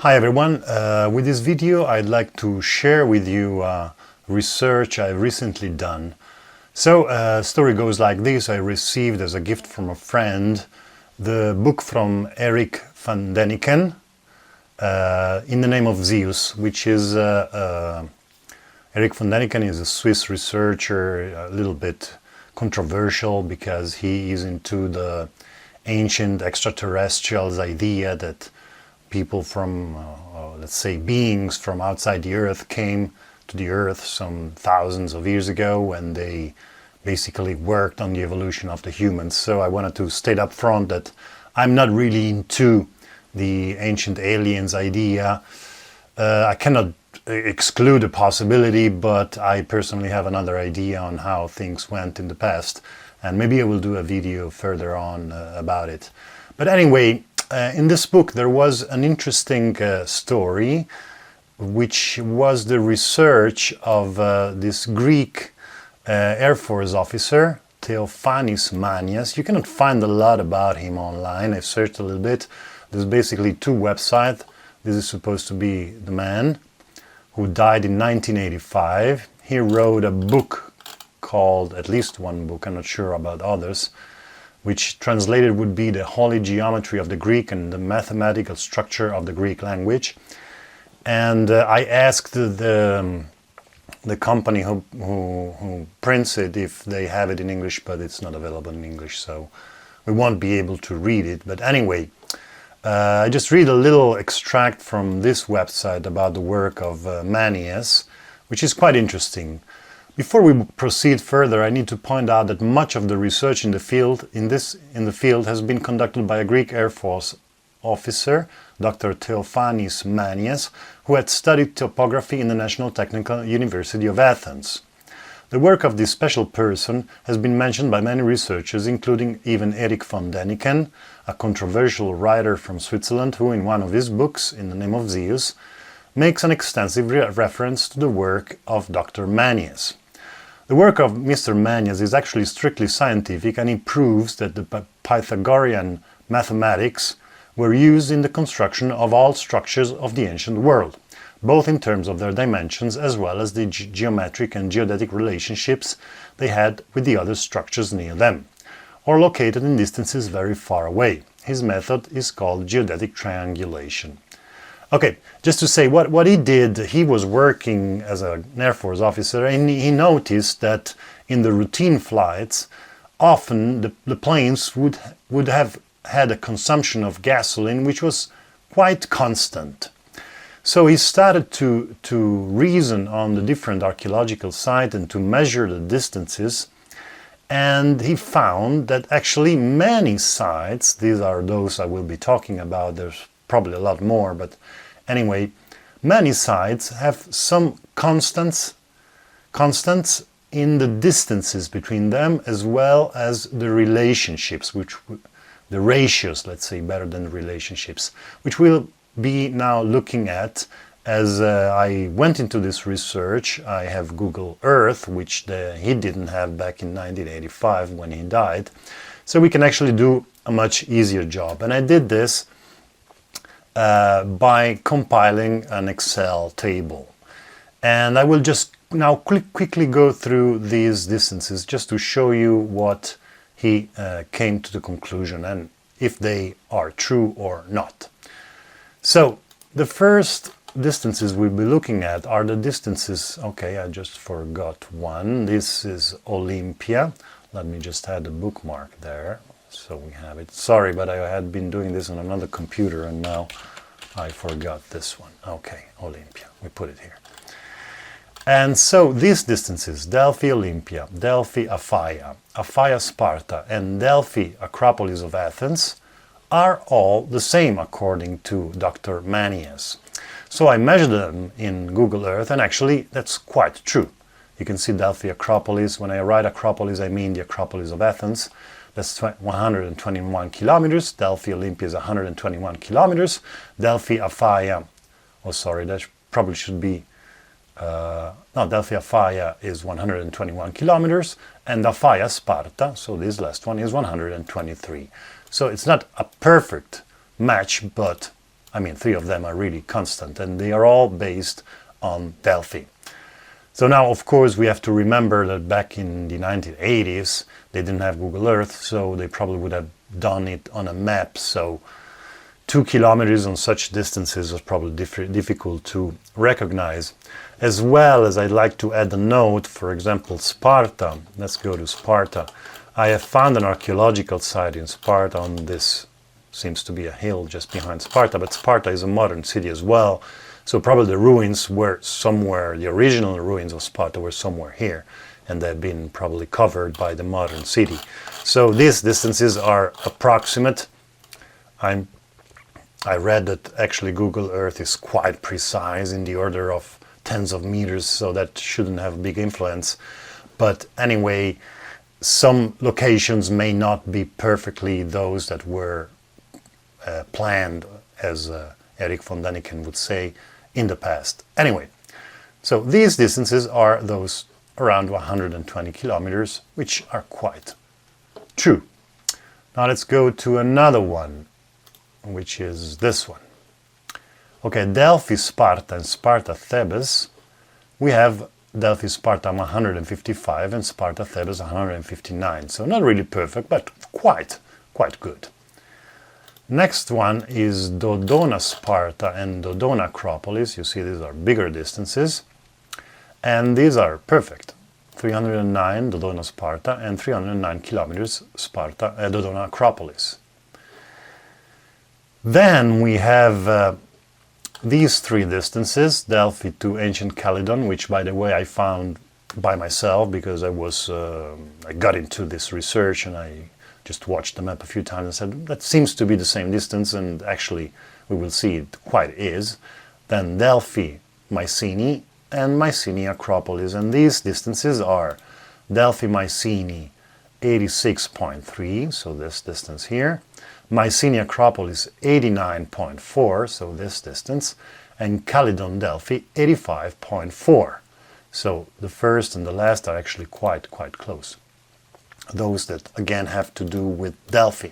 Hi everyone, with this video I'd like to share with you research I've recently done. So, story goes like this. I received as a gift from a friend the book from Erik van Däniken, In the Name of Zeus, which is Erik van Däniken is a Swiss researcher, a little bit controversial because he is into the ancient extraterrestrials idea that people from, let's say, beings from outside the Earth came to the Earth some thousands of years ago, and they basically worked on the evolution of the humans. So I wanted to state up front that I'm not really into the ancient aliens idea. I cannot exclude a possibility, but I personally have another idea on how things went in the past, and maybe I will do a video further on about it. But anyway, in this book there was an interesting story, which was the research of this Greek Air Force officer, Theophanis Manias. You cannot find a lot about him online. I've searched a little bit. There's basically two websites. This is supposed to be the man who died in 1985. He wrote a book called, at least one book, I'm not sure about others, which translated would be The Holy Geometry of the Greek and the Mathematical Structure of the Greek Language. And I asked the company who prints it if they have it in English, but it's not available in English, so we won't be able to read it. But anyway, I just read a little extract from this website about the work of Manias, which is quite interesting. Before we proceed further, I need to point out that much of the research in the field has been conducted by a Greek Air Force officer, Dr. Theophanis Manias, who had studied topography in the National Technical University of Athens. The work of this special person has been mentioned by many researchers, including even Erik van Däniken, a controversial writer from Switzerland who, in one of his books, In the Name of Zeus, makes an extensive reference to the work of Dr. Manias. The work of Mr. Manias is actually strictly scientific, and he proves that the Pythagorean mathematics were used in the construction of all structures of the ancient world, both in terms of their dimensions as well as the geometric and geodetic relationships they had with the other structures near them, or located in distances very far away. His method is called geodetic triangulation. Okay, just to say what he did, he was working as an Air Force officer, and he noticed that in the routine flights, often the planes would have had a consumption of gasoline which was quite constant. So he started to reason on the different archaeological sites and to measure the distances, and he found that actually many sites, these are those I will be talking about, there's probably a lot more, but anyway, many sites have some constants in the distances between them, as well as the relationships, the ratios, let's say, better than relationships, which we'll be now looking at as I went into this research. I have Google Earth, which he didn't have back in 1985 when he died, so we can actually do a much easier job. And I did this by compiling an Excel table. And I will just now quickly go through these distances just to show you what he came to the conclusion and if they are true or not. So the first distances we'll be looking at are the distances, okay, I just forgot one. This is Olympia. Let me just add a bookmark there so we have it. Sorry, but I had been doing this on another computer and now I forgot this one. Okay, Olympia, we put it here. And so these distances, Delphi Olympia, Delphi Aphaia, Aphaia Sparta, and Delphi Acropolis of Athens are all the same according to Dr. Manias. So I measured them in Google Earth, and actually that's quite true. You can see Delphi Acropolis. When I write Acropolis, I mean the Acropolis of Athens. That's 121 kilometers. Delphi Olympia is 121 kilometers. Delphi Aphaia, oh sorry, that probably should be, no, Delphi Aphaia is 121 kilometers, and Aphaia Sparta, so this last one, is 123. So it's not a perfect match, but I mean, 3 of them are really constant, and they are all based on Delphi. So now, of course, we have to remember that back in the 1980s, they didn't have Google Earth, so they probably would have done it on a map. So 2 kilometers on such distances was probably difficult to recognize. As well as I'd like to add a note, for example, Sparta. Let's go to Sparta. I have found an archaeological site in Sparta on this, seems to be a hill just behind Sparta, but Sparta is a modern city as well. So probably the ruins were somewhere, the original ruins of Sparta were somewhere here, and they've been probably covered by the modern city. So these distances are approximate. I read that actually Google Earth is quite precise, in the order of tens of meters, so that shouldn't have a big influence. But anyway, some locations may not be perfectly those that were planned, as Eric von Däniken would say, in the past. Anyway, so these distances are those around 120 kilometers, which are quite true. Now let's go to another one, which is this one. Okay, Delphi Sparta and Sparta Thebes. We have Delphi Sparta 155 and Sparta Thebes 159. So not really perfect, but quite good. Next one is Dodona Sparta and Dodona Acropolis. You see, these are bigger distances, and these are perfect. 309 Dodona Sparta and 309 kilometers Sparta, Dodona Acropolis. Then we have these 3 distances, Delphi to ancient Calydon, which, by the way, I found by myself because I got into this research and I just watched the map a few times and said, that seems to be the same distance, and actually we will see it quite is. Then Delphi Mycenae and Mycenae Acropolis, and these distances are Delphi Mycenae 86.3, so this distance here, Mycenae Acropolis 89.4, so this distance, and Calydon Delphi 85.4. So the first and the last are actually quite close. Those that again have to do with Delphi.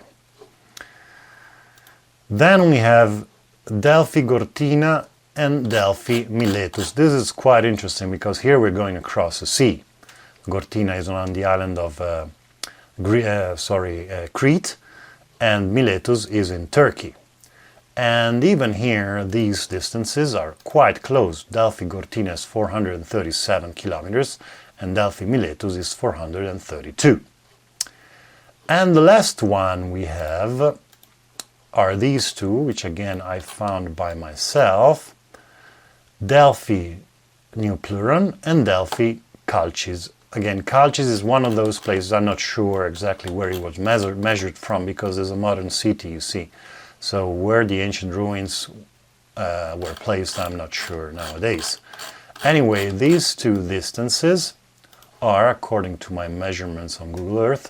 Then we have Delphi Gortina and Delphi Miletus. This is quite interesting because here we're going across the sea. Gortina is on the island of Crete, and Miletus is in Turkey. And even here, these distances are quite close. Delphi Gortina is 437 kilometers, and Delphi Miletus is 432. And the last one we have are these 2, which again I found by myself, Delphi Neopluron and Delphi Chalcis. Again, Chalcis is one of those places, I'm not sure exactly where it was measured from, because there's a modern city, you see. So where the ancient ruins were placed, I'm not sure nowadays. Anyway, these 2 distances are, according to my measurements on Google Earth,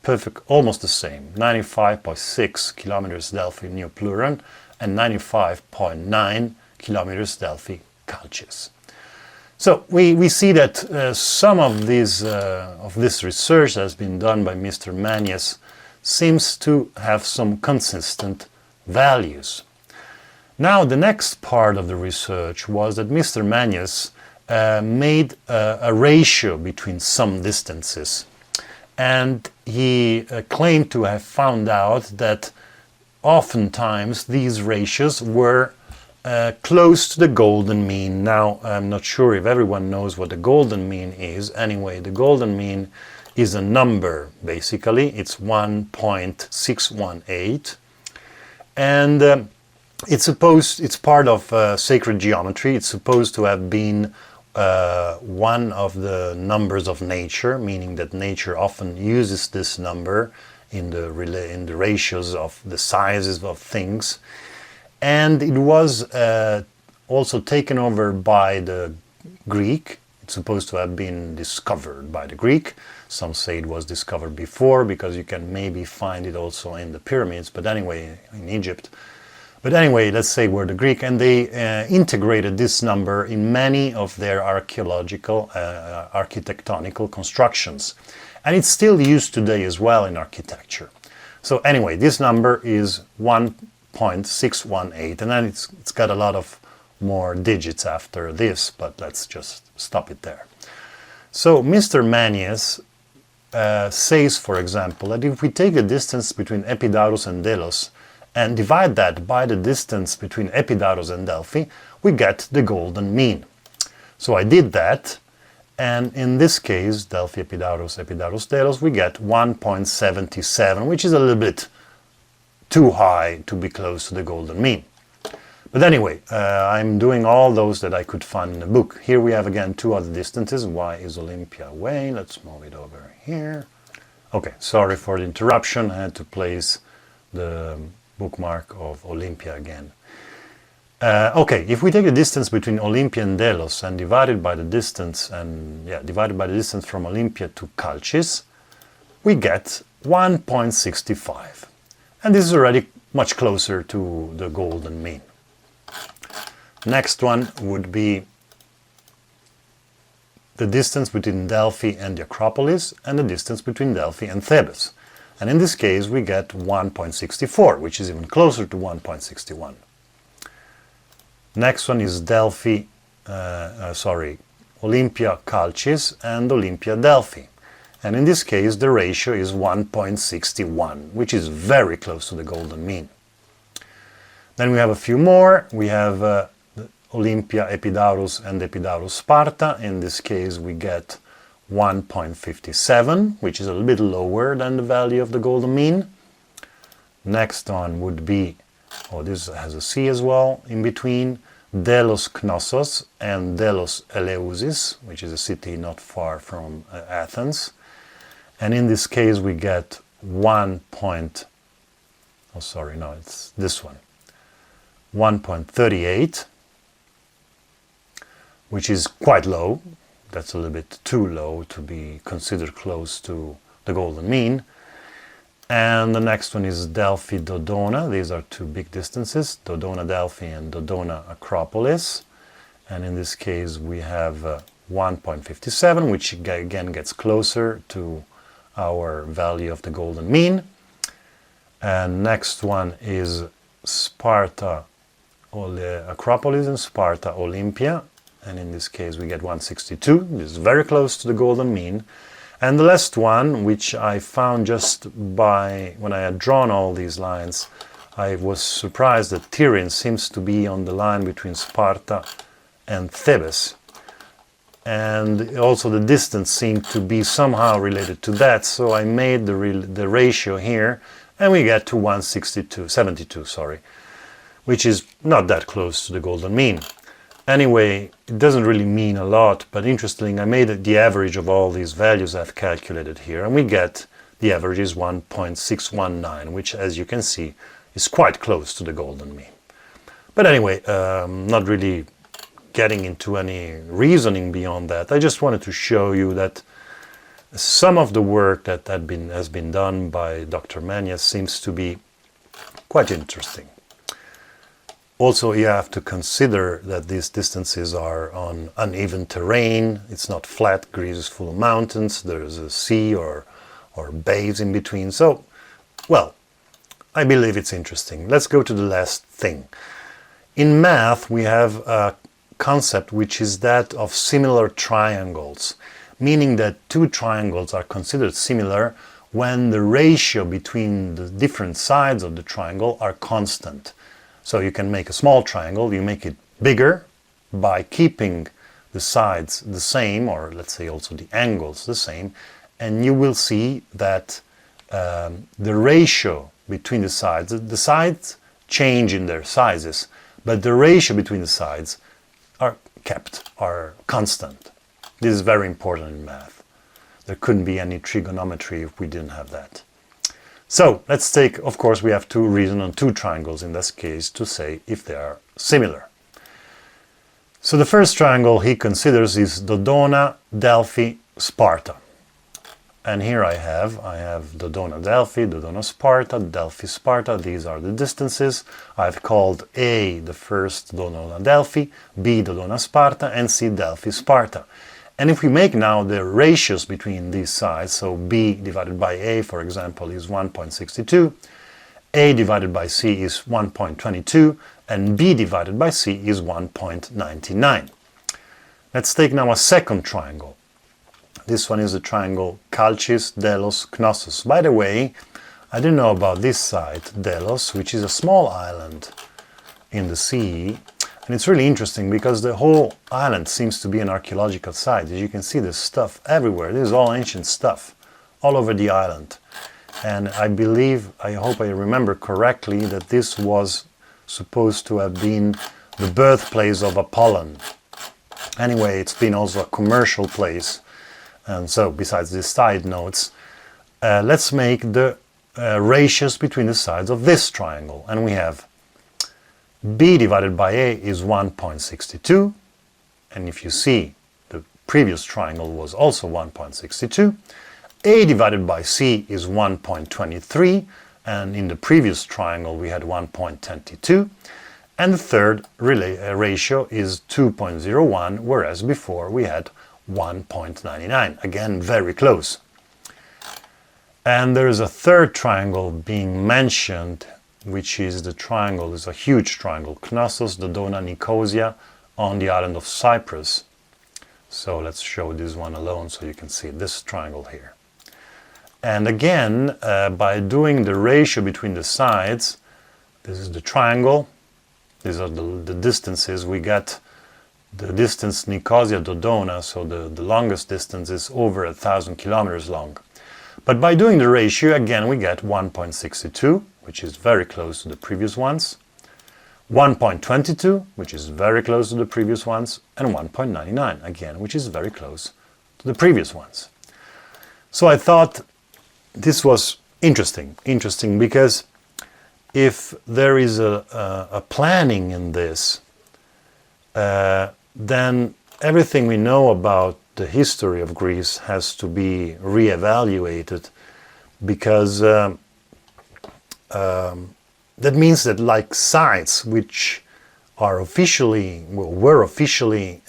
perfect, almost the same. 95.6 kilometers Delphi Neopluron and 95.9 kilometers Delphi Chalcis. So we see that some of this research that has been done by Mr. Manias seems to have some consistent values. Now the next part of the research was that Mr. Manias made a ratio between some distances, and he claimed to have found out that oftentimes these ratios were close to the golden mean. Now, I'm not sure if everyone knows what the golden mean is. Anyway, the golden mean is a number, basically. It's 1.618. And it's part of sacred geometry. It's supposed to have been one of the numbers of nature, meaning that nature often uses this number in the ratios of the sizes of things. And it was also taken over by the Greek. It's supposed to have been discovered by the Greek. Some say it was discovered before, because you can maybe find it also in the pyramids, but anyway, in Egypt. But anyway, let's say we're the Greek, and they integrated this number in many of their archaeological, architectonical constructions. And it's still used today as well in architecture. So anyway, this number is 1.618. 1.618, and then it's got a lot of more digits after this, but let's just stop it there. So Mr. Maniez says, for example, that if we take the distance between Epidaurus and Delos and divide that by the distance between Epidaurus and Delphi, we get the golden mean. So I did that, and in this case, Delphi, Epidaurus, Epidaurus, Delos, we get 1.77, which is a little bit too high to be close to the golden mean. But anyway, I'm doing all those that I could find in the book. Here we have again two other distances. Y is Olympia away. Let's move it over here. Okay, sorry for the interruption. I had to place the bookmark of Olympia again. Okay, if we take the distance between Olympia and Delos and divide it by the distance from Olympia to Chalcis, we get 1.65. And this is already much closer to the golden mean. Next one would be the distance between Delphi and the Acropolis and the distance between Delphi and Thebes. And in this case we get 1.64, which is even closer to 1.61. Next one is Olympia Chalcis and Olympia Delphi. And in this case the ratio is 1.61, which is very close to the golden mean. Then we have a few more. We have Olympia Epidaurus and Epidaurus Sparta. In this case we get 1.57, which is a little bit lower than the value of the golden mean. Next one would be, this has a C as well in between, Delos Knossos and Delos Eleusis, which is a city not far from Athens. And in this case we get it's this one, 1.38, which is quite low. That's a little bit too low to be considered close to the golden mean. And the next one is Delphi Dodona. These are two big distances, Dodona Delphi and Dodona Acropolis. And in this case we have 1.57, which again gets closer to our value of the golden mean. And next one is Sparta Acropolis and Sparta Olympia. And in this case we get 162. This is very close to the golden mean. And the last one, which I found just when I had drawn all these lines, I was surprised that Turin seems to be on the line between Sparta and Thebes. And also the distance seemed to be somehow related to that, so I made the ratio here, and we get to 172, which is not that close to the golden mean. Anyway, it doesn't really mean a lot, but interesting, I made the average of all these values I've calculated here, and we get the average is 1.619, which, as you can see, is quite close to the golden mean. But anyway, not really getting into any reasoning beyond that. I just wanted to show you that some of the work that has been done by Dr. Maniez seems to be quite interesting. Also, you have to consider that these distances are on uneven terrain. It's not flat. Greece is full of mountains. There's a sea or bays in between. So, well, I believe it's interesting. Let's go to the last thing. In math, we have a concept which is that of similar triangles, meaning that two triangles are considered similar when the ratio between the different sides of the triangle are constant. So you can make a small triangle, you make it bigger by keeping the sides the same, or let's say also the angles the same, and you will see that the ratio between the sides change in their sizes, but the ratio between the sides are constant. This is very important in math. There couldn't be any trigonometry if we didn't have that. So let's take, of course, we have to reason on two triangles in this case to say if they are similar. So the first triangle he considers is Dodona, Delphi, Sparta. And here I have Dodona, Delphi, Dodona, Sparta, Delphi, Sparta. These are the distances. I've called A the first Dodona, Delphi, B Dodona, Sparta, and C Delphi, Sparta. And if we make now the ratios between these sides, so B divided by A, for example, is 1.62, A divided by C is 1.22 and B divided by C is 1.99. Let's take now a second triangle. This one is the triangle Chalcis, Delos, Knossos. By the way, I didn't know about this site, Delos, which is a small island in the sea. And it's really interesting because the whole island seems to be an archaeological site. As you can see, there's stuff everywhere. This is all ancient stuff all over the island. And I believe, I hope I remember correctly, that this was supposed to have been the birthplace of Apollon. Anyway, it's been also a commercial place. And so, besides these side notes, let's make the ratios between the sides of this triangle. And we have B divided by A is 1.62. And if you see, the previous triangle was also 1.62. A divided by C is 1.23, and in the previous triangle we had 1.22, and the third ratio is 2.01, whereas before we had 1.99, again very close. And there is a third triangle being mentioned, which is the triangle, is a huge triangle, Knossos, Dodona, Nicosia, on the island of Cyprus. So let's show this one alone so you can see this triangle here. And again, by doing the ratio between the sides, this is the triangle, these are the distances, we get the distance Nicosia-Dodona, so the longest distance is over 1,000 kilometers long. But by doing the ratio, again, we get 1.62, which is very close to the previous ones, 1.22, which is very close to the previous ones, and 1.99, again, which is very close to the previous ones. So I thought this was interesting because if there is a planning in this, then everything we know about the history of Greece has to be re-evaluated, because that means that, like, sites which are officially, were officially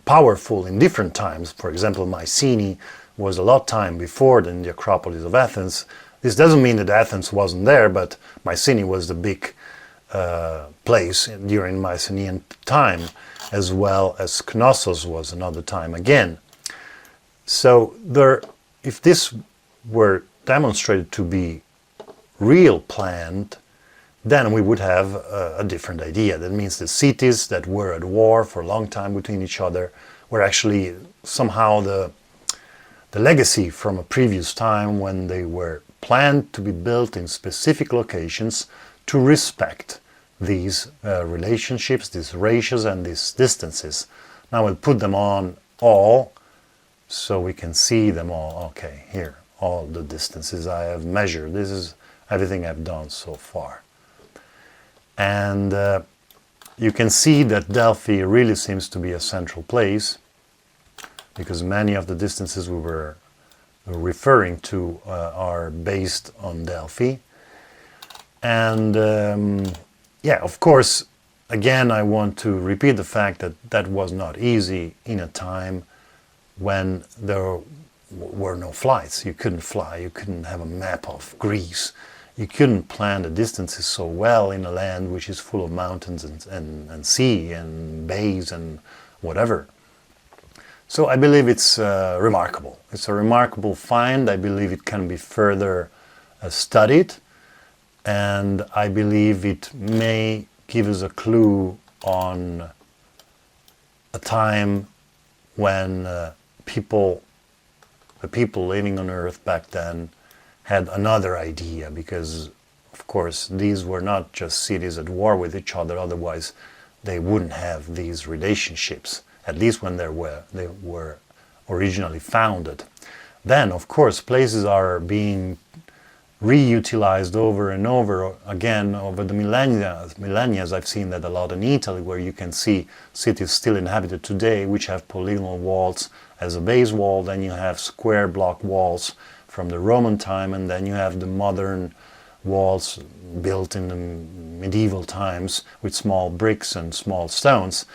powerful in different times, for example Mycenae was a lot time before than the Acropolis of Athens. This doesn't mean that Athens wasn't there, but Mycenae was the big place during Mycenaean time, as well as Knossos was another time again. So if this were demonstrated to be real planned, then we would have a different idea. That means the cities that were at war for a long time between each other were actually somehow the legacy from a previous time when they were planned to be built in specific locations to respect these relationships, these ratios and these distances. Now we'll put them on all so we can see them all. Okay, here, all the distances I have measured. This is everything I've done so far. And you can see that Delphi really seems to be a central place, because many of the distances we were referring to are based on Delphi. And yeah, of course, again, I want to repeat the fact that that was not easy in a time when there were no flights. You couldn't fly, you couldn't have a map of Greece, you couldn't plan the distances so well in a land which is full of mountains and sea and bays and whatever. So I believe it's remarkable. It's a remarkable find. I believe it can be further studied, and I believe it may give us a clue on a time when the people living on Earth back then had another idea, because of course these were not just cities at war with each other, otherwise they wouldn't have these relationships, at least when they were originally founded. Then, of course, places are being reutilized over and over again over the millennia. I've seen that a lot in Italy, where you can see cities still inhabited today which have polygonal walls as a base wall, then you have square block walls from the Roman time, and then you have the modern walls built in the medieval times with small bricks and small stones.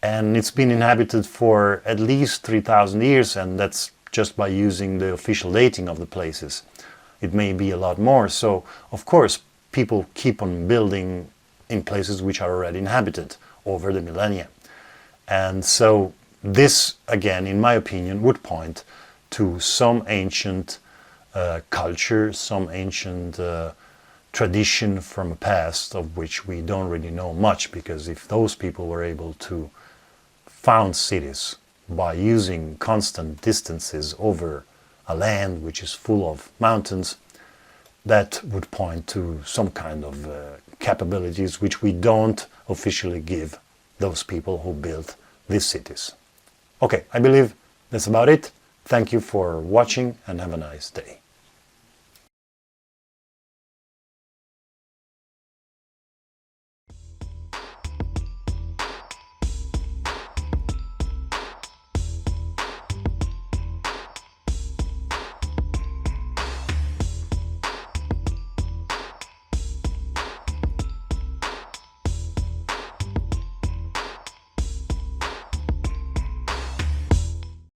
And it's been inhabited for at least 3,000 years, and that's just by using the official dating of the places. it may be a lot more. So, of course, people keep on building in places which are already inhabited over the millennia. And so this, again, in my opinion, would point to some ancient culture, some ancient tradition from a past of which we don't really know much, because if those people were able to found cities by using constant distances over a land which is full of mountains, that would point to some kind of capabilities which we don't officially give those people who built these cities. Okay, I believe that's about it. Thank you for watching and have a nice day.